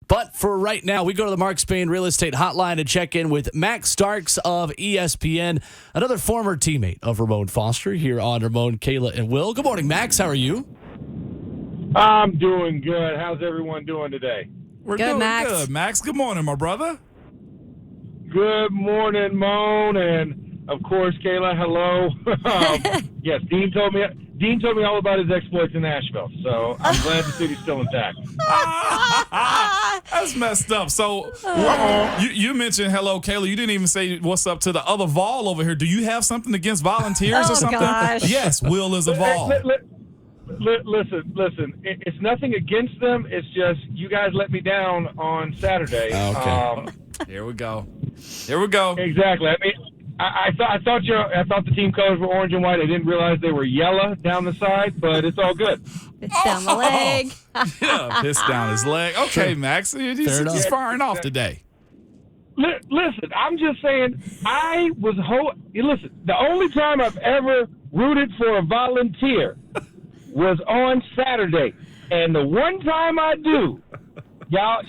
But for right now, we go to the Mark Spain Real Estate Hotline and check in with Max Starks of ESPN, another former teammate of Ramon Foster here on Ramon, Kayla, and Will. Good morning, Max. How are you? I'm doing good. How's everyone doing today? We're Good, doing Max. good, Max. Good morning, my brother. Good morning, Moan, and of course, Kayla. Hello. Yes, Dean told me all about his exploits in Nashville, so I'm glad the city's still intact. That's messed up. So you mentioned hello, Kayla. You didn't even say what's up to the other Vol over here. Do you have something against volunteers or something? Gosh. Yes, Will is a Vol. Listen. It's nothing against them. It's just you guys let me down on Saturday. Okay. Here we go. Exactly. I mean, I thought the team colors were orange and white. I didn't realize they were yellow down the side, but it's all good. It's down the leg. Yeah, pissed down his leg. Okay, Max. He's firing off today. Listen, I'm just saying, listen, the only time I've ever rooted for a volunteer was on Saturday. And the one time I do, y'all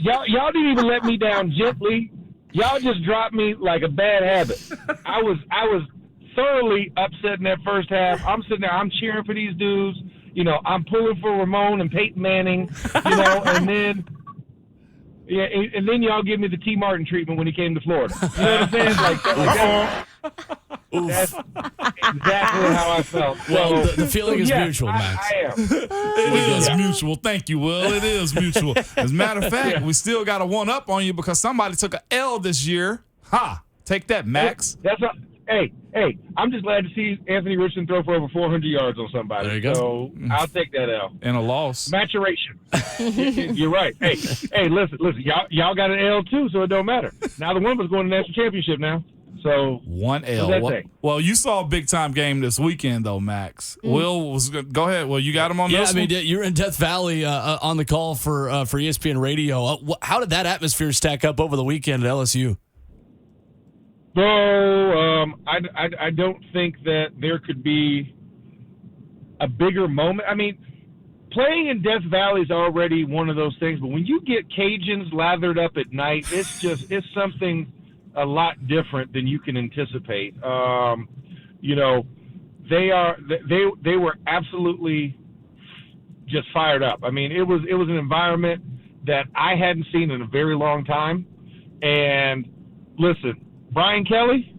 didn't even let me down gently. Y'all just dropped me like a bad habit. I was thoroughly upset in that first half. I'm sitting there, I'm cheering for these dudes. You know, I'm pulling for Ramon and Peyton Manning, and then y'all give me the T. Martin treatment when he came to Florida. You know what I'm saying? Like that. That's exactly how I felt. Well, the feeling is mutual, Max. I am. It is mutual. Thank you, Will. It is mutual. As a matter of fact, we still got a one-up on you because somebody took an L this year. Ha! Take that, Max. Hey, I'm just glad to see Anthony Richardson throw for over 400 yards on somebody. There you go. So I'll take that L. And a loss. Maturation. You're right. Hey, listen. Y'all got an L too, so it don't matter. Now the one was going to the national championship now. So one L. Well, you saw a big-time game this weekend, though, Max. Will was good. Go ahead. Well, you got him on this one? You're in Death Valley on the call for ESPN Radio. How did that atmosphere stack up over the weekend at LSU? So I don't think that there could be a bigger moment. I mean, playing in Death Valley is already one of those things, but when you get Cajuns lathered up at night, it's something a lot different than you can anticipate. They were absolutely just fired up. I mean, it was an environment that I hadn't seen in a very long time. And listen, Brian Kelly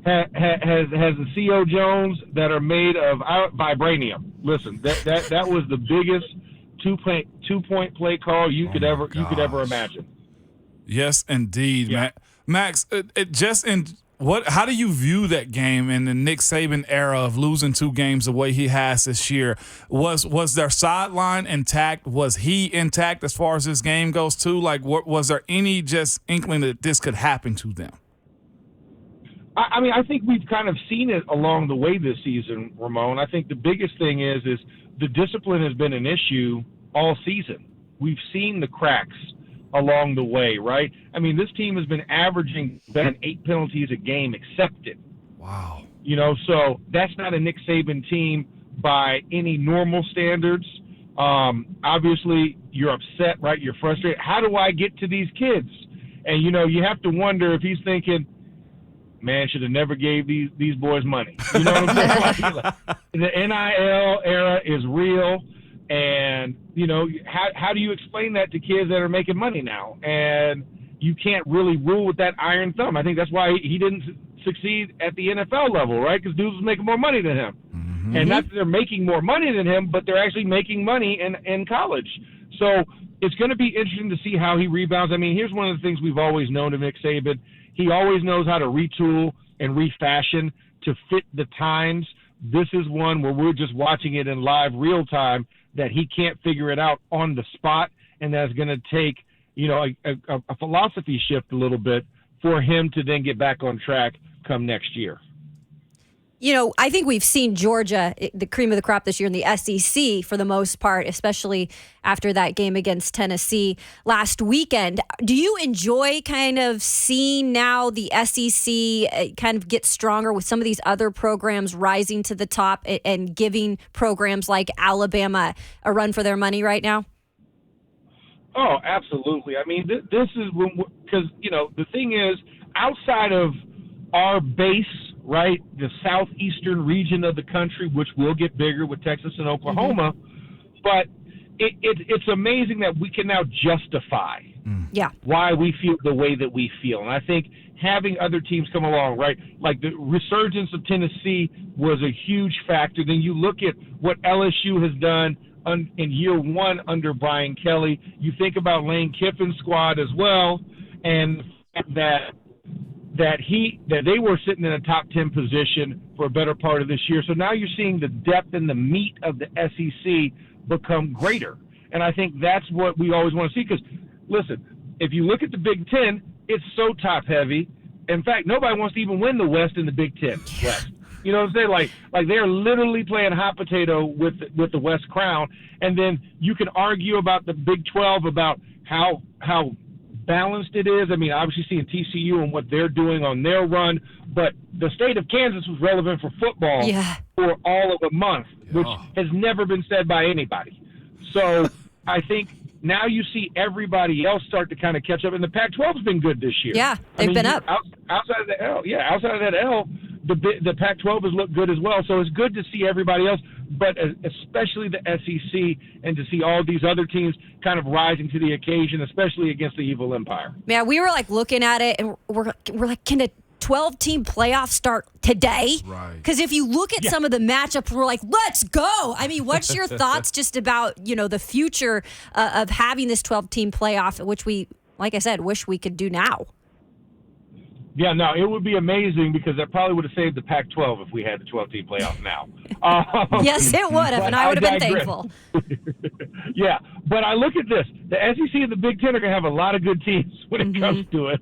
has the CO Jones that are made of vibranium. Listen, that was the biggest two-point play call you could ever imagine. Yes, indeed, Yeah. Max. How do you view that game in the Nick Saban era of losing 2 games the way he has this year? Was their sideline intact? Was he intact as far as this game goes too? Like, was there any just inkling that this could happen to them? I mean, I think we've kind of seen it along the way this season, Ramon. I think the biggest thing is the discipline has been an issue all season. We've seen the cracks along the way, right? I mean, this team has been averaging better than 8 penalties a game accepted. Wow. So that's not a Nick Saban team by any normal standards. Obviously, you're upset, right? You're frustrated. How do I get to these kids? And, you have to wonder if he's thinking, man, should have never gave these boys money. You know what I'm saying? Like, the NIL era is real. And, how do you explain that to kids that are making money now? And you can't really rule with that iron thumb. I think that's why he didn't succeed at the NFL level, right? Because dudes was making more money than him. Mm-hmm. And not that they're making more money than him, but they're actually making money in college. So it's going to be interesting to see how he rebounds. I mean, here's one of the things we've always known of Nick Saban. He always knows how to retool and refashion to fit the times. This is one where we're just watching it in live real time that he can't figure it out on the spot, and that's going to take, a philosophy shift a little bit for him to then get back on track come next year. I think we've seen Georgia, the cream of the crop this year in the SEC for the most part, especially after that game against Tennessee last weekend. Do you enjoy kind of seeing now the SEC kind of get stronger with some of these other programs rising to the top and giving programs like Alabama a run for their money right now? Oh, absolutely. I mean, this is because, the thing is, outside of our base, right, the southeastern region of the country, which will get bigger with Texas and Oklahoma, but it's amazing that we can now justify why we feel the way that we feel. And I think having other teams come along, right, like the resurgence of Tennessee was a huge factor. Then you look at what LSU has done in year one under Brian Kelly. You think about Lane Kiffin's squad as well, and that they were sitting in a top 10 position for a better part of this year. So now you're seeing the depth and the meat of the SEC become greater. And I think that's what we always want to see, because, listen, if you look at the Big Ten, it's so top-heavy. In fact, nobody wants to even win the West in the Big Ten West. You know what I'm saying? Like they're literally playing hot potato with the West Crown. And then you can argue about the Big 12, about how balanced it is. I mean, obviously seeing TCU and what they're doing on their run, but the state of Kansas was relevant for football for all of a month, which has never been said by anybody. So I think now you see everybody else start to kind of catch up, and the Pac-12 has been good this year. Yeah, they've been up. Outside of that L, the Pac-12 has looked good as well. So it's good to see everybody else, but especially the SEC, and to see all these other teams kind of rising to the occasion, especially against the evil empire. Yeah, we were looking at it, and we're like, can a 12-team playoff start today? Right. Because if you look at some of the matchups, we're like, let's go. I mean, what's your thoughts just about, the future of having this 12-team playoff, which we, like I said, wish we could do now? Yeah, no, it would be amazing, because that probably would have saved the Pac-12 if we had the 12-team playoff now. Yes, it would have, and I would have been thankful. Yeah, but I look at this. The SEC and the Big Ten are going to have a lot of good teams when it comes to it,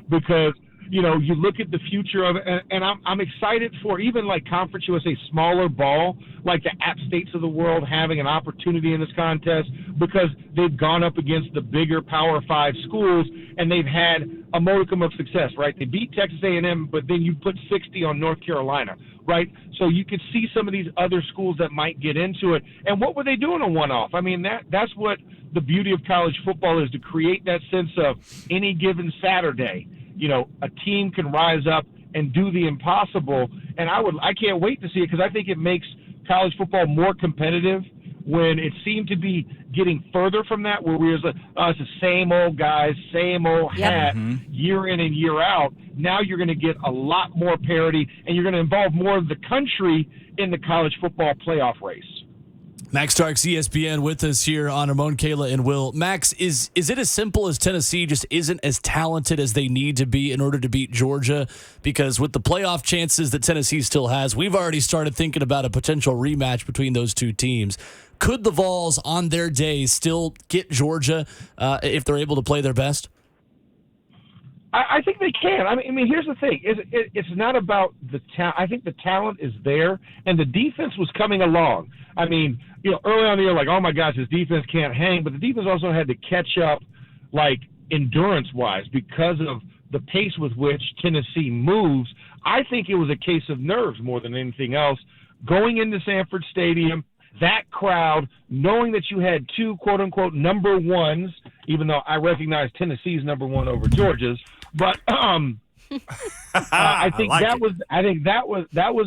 because you look at the future of it, and I'm excited for even like Conference USA smaller ball, like the App States of the world, having an opportunity in this contest, because they've gone up against the bigger Power 5 schools, and they've had a modicum of success, right? They beat Texas A&M, but then you put 60 on North Carolina, right? So you could see some of these other schools that might get into it. And what were they doing on one-off? I mean, that's what the beauty of college football is, to create that sense of any given Saturday, a team can rise up and do the impossible. And I can't wait to see it, because I think it makes college football more competitive, when it seemed to be getting further from that, where we was it's the same old guys, same old hat, year in and year out. Now you're going to get a lot more parity, and you're going to involve more of the country in the college football playoff race. Max Starks, ESPN, with us here on Ramon, Kayla, and Will. Max, is it as simple as Tennessee just isn't as talented as they need to be in order to beat Georgia? Because with the playoff chances that Tennessee still has, we've already started thinking about a potential rematch between those two teams. Could the Vols on their day still get Georgia if they're able to play their best? I think they can. I mean, here's the thing. It's not about the talent. I think the talent is there, and the defense was coming along. I mean, early on in the year, like, oh, my gosh, this defense can't hang. But the defense also had to catch up, like, endurance-wise, because of the pace with which Tennessee moves. I think it was a case of nerves more than anything else. Going into Sanford Stadium, that crowd, knowing that you had two quote-unquote number ones, even though I recognize Tennessee's number one over Georgia's, but I think that was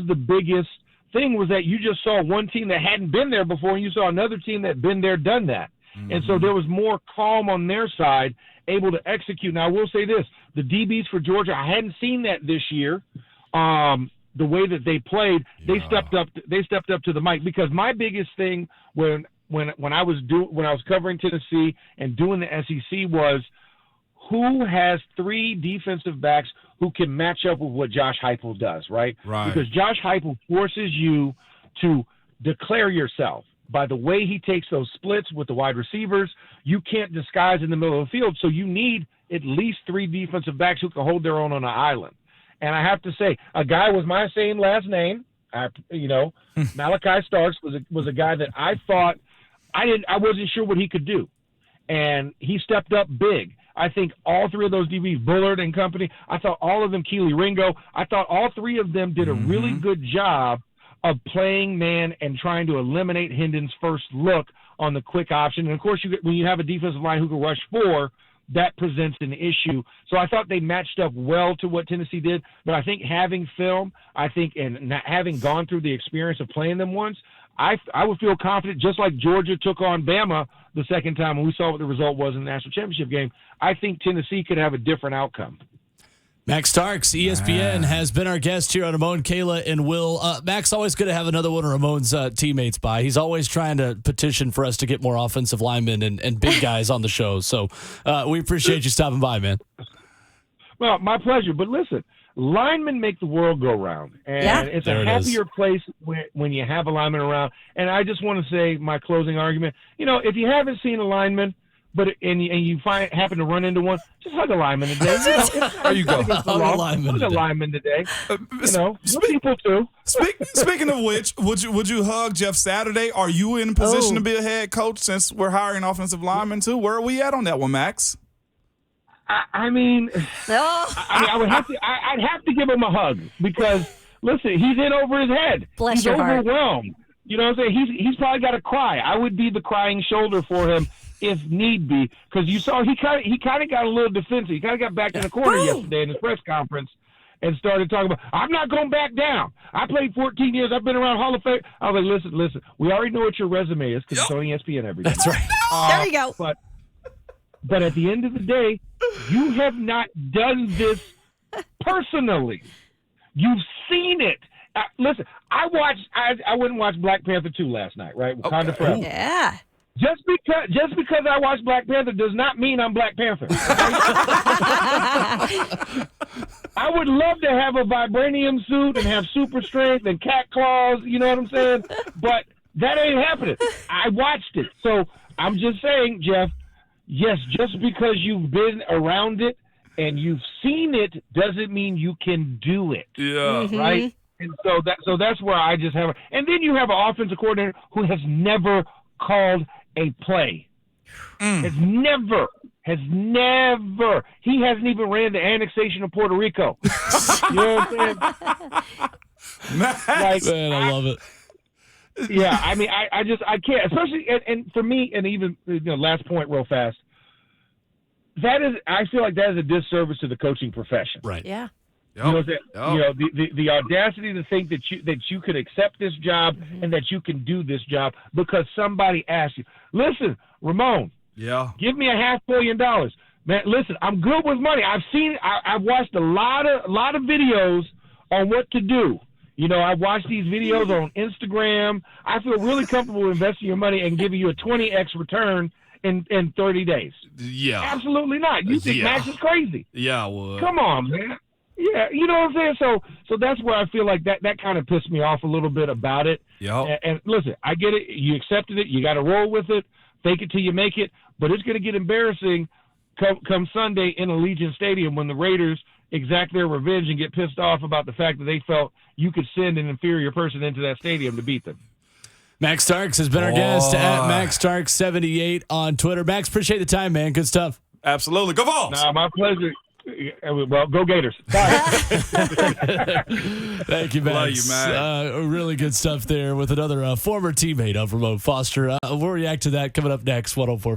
the biggest thing, was that you just saw one team that hadn't been there before, and you saw another team that had been there, done that. And so there was more calm on their side, able to execute. Now, I will say this, the DBs for Georgia, I hadn't seen that this year. The way that they played, they stepped up to the mic, because my biggest thing when I was covering Tennessee and doing the SEC was, who has three defensive backs who can match up with what Josh Heupel does, right? Because Josh Heupel forces you to declare yourself by the way he takes those splits with the wide receivers. You can't disguise in the middle of the field, so you need at least three defensive backs who can hold their own on an island. And I have to say, a guy with my same last name, Malachi Starks was a guy that I thought I wasn't sure what he could do, and he stepped up big. I think all three of those DBs, Bullard and company, I thought all of them, Keely Ringo, I thought all three of them did a really good job of playing man and trying to eliminate Hendon's first look on the quick option. And, of course, when you have a defensive line who can rush 4, that presents an issue. So I thought they matched up well to what Tennessee did. But I think having film, and having gone through the experience of playing them once, I would feel confident, just like Georgia took on Bama the second time and we saw what the result was in the national championship game. I think Tennessee could have a different outcome. Max Starks, ESPN, has been our guest here on Ramon, Kayla, and Will. Max, always good to have another one of Ramon's teammates by. He's always trying to petition for us to get more offensive linemen and big guys on the show. So we appreciate you stopping by, man. Well, my pleasure. But listen, linemen make the world go round. And it's a happier place when you have a lineman around. And I just want to say my closing argument. If you haven't seen a lineman, and you happen to run into one, just hug a lineman today. There you go. Hug a lineman today. Some people too. Speaking of which, would you hug Jeff Saturday? Are you in position to be a head coach since we're hiring offensive linemen too? Where are we at on that one, Max? I would have to. I'd have to give him a hug because listen, he's in over his head. Bless he's your heart. Overwhelmed. You know what I'm saying? He's probably got to cry. I would be the crying shoulder for him if need be, because you saw he kind of got a little defensive. He kind of got back in the corner yesterday in his press conference and started talking about, I'm not going back down. I played 14 years. I've been around Hall of Fame. I was like, listen. We already know what your resume is because it's on ESPN every day. That's right. There you go. But at the end of the day, you have not done this personally. You've seen it. Listen, I went and watched Black Panther 2 last night, right? Wakanda Forever. Yeah. Just because I watched Black Panther does not mean I'm Black Panther. I would love to have a vibranium suit and have super strength and cat claws, you know what I'm saying? But that ain't happening. I watched it. So I'm just saying, Jeff, yes, just because you've been around it and you've seen it doesn't mean you can do it. Yeah. Right? And so that's where I just have – and then you have an offensive coordinator who has never called a play. Has never. He hasn't even ran the annexation of Puerto Rico. You know what I'm saying? Man, I love it. Yeah, I mean, I can't, especially, and for me, and even, last point real fast, I feel like that is a disservice to the coaching profession. Right. Yeah. You know what I'm saying? The audacity to think that you could accept this job and that you can do this job because somebody asked you. Listen, Ramon. Yeah. Give me $500 million, man. Listen, I'm good with money. I've watched a lot of videos on what to do. I watch these videos on Instagram. I feel really comfortable investing your money and giving you a 20x return in 30 days. Yeah. Absolutely not. You think Max is crazy? Yeah, I would. Come on, man. Yeah, you know what I'm saying? So that's where I feel like that kind of pissed me off a little bit about it. Yeah. And listen, I get it. You accepted it. You got to roll with it. Fake it till you make it. But it's going to get embarrassing come Sunday in Allegiant Stadium when the Raiders exact their revenge and get pissed off about the fact that they felt you could send an inferior person into that stadium to beat them. Max Starks has been our guest at Max Starks78 on Twitter. Max, appreciate the time, man. Good stuff. Absolutely. Go Vols. Nah, my pleasure. Well, go Gators. Bye. Thank you, Max. Love you, man. Really good stuff there with another former teammate of Ramon Foster. We'll react to that coming up next, 104.